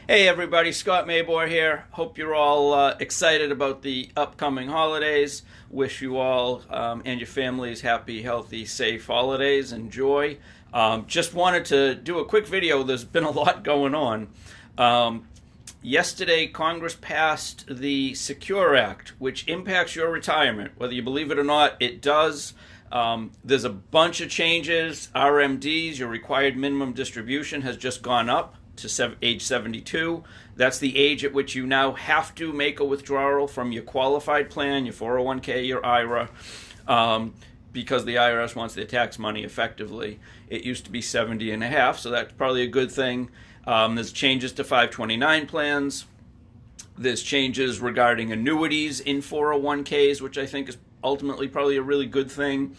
Hey everybody, Scott Mabor here. Hope you're all excited about the upcoming holidays. Wish you all and your families happy, healthy, safe holidays. Enjoy. Just wanted to do a quick video. There's been a lot going on. Yesterday, Congress passed the Secure Act, which impacts your retirement. Whether you believe it or not, it does. There's a bunch of changes. RMDs, your required minimum distribution, has just gone up to age 72. That's the age at which you now have to make a withdrawal from your qualified plan, your 401k, your IRA, because the IRS wants their tax money effectively. It used to be 70 and a half, so that's probably a good thing. There's changes to 529 plans. There's changes regarding annuities in 401ks, which I think is ultimately probably a really good thing.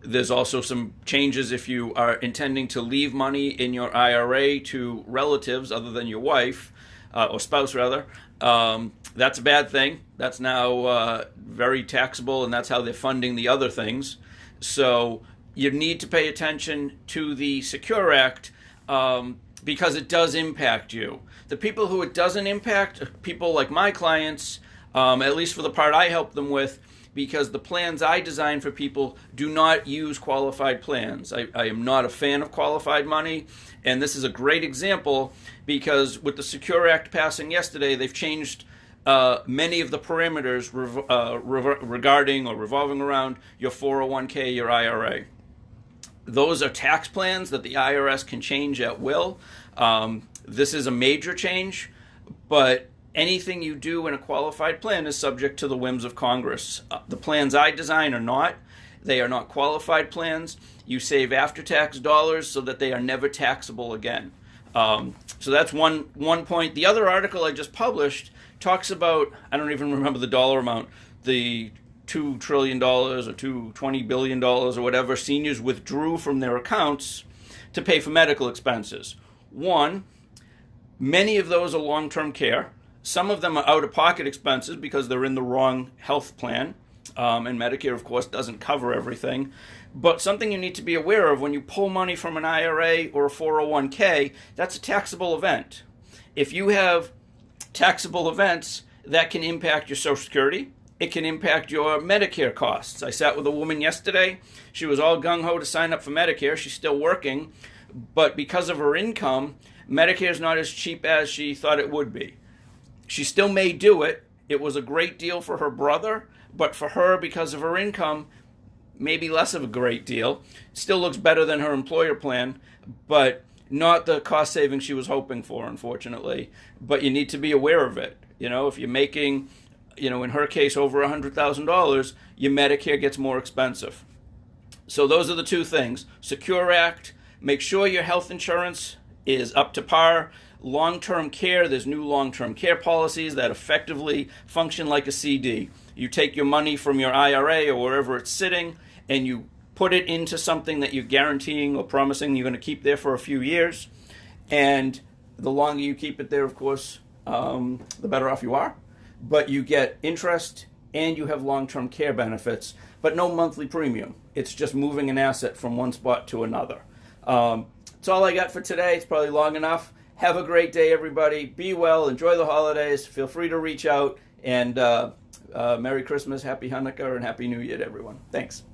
There's also some changes if you are intending to leave money in your IRA to relatives other than your wife, or spouse rather. That's a bad thing. That's now very taxable, and that's how they're funding the other things. So you need to pay attention to the Secure Act because it does impact you. The people who it doesn't impact are people like my clients, at least for the part I help them with, because the plans I design for people do not use qualified plans. I am not a fan of qualified money, and this is a great example because with the Secure Act passing yesterday, they've changed many of the parameters regarding or revolving around your 401k, your IRA. Those are tax plans that the IRS can change at will. This is a major change, but anything you do in a qualified plan is subject to the whims of Congress. The plans I design are not. They are not qualified plans. You save after-tax dollars so that they are never taxable again. So that's one point. The other article I just published talks about, I don't even remember the dollar amount, the $2 trillion or $20 billion or whatever seniors withdrew from their accounts to pay for medical expenses. One, many of those are long-term care. Some of them are out-of-pocket expenses because they're in the wrong health plan, and Medicare, of course, doesn't cover everything. But something you need to be aware of when you pull money from an IRA or a 401k, that's a taxable event. If you have taxable events, that can impact your Social Security. It can impact your Medicare costs. I sat with a woman yesterday. She was all gung-ho to sign up for Medicare. She's still working, but because of her income, Medicare is not as cheap as she thought it would be. She still may do it. It was a great deal for her brother, but for her, because of her income, maybe less of a great deal. Still looks better than her employer plan, but not the cost savings she was hoping for, unfortunately. But you need to be aware of it. You know, if you're making, in her case, over $100,000, your Medicare gets more expensive. So those are the two things. Secure Act, make sure your health insurance is up to par. Long-term care, there's new long-term care policies that effectively function like a CD. You take your money from your IRA or wherever it's sitting and you put it into something that you're guaranteeing or promising you're going to keep there for a few years. And the longer you keep it there, of course, the better off you are. But you get interest and you have long-term care benefits, but no monthly premium. It's just moving an asset from one spot to another. That's all I got for today. It's probably long enough. Have a great day, everybody. Be well. Enjoy the holidays. Feel free to reach out. And Merry Christmas, Happy Hanukkah, and Happy New Year to everyone. Thanks.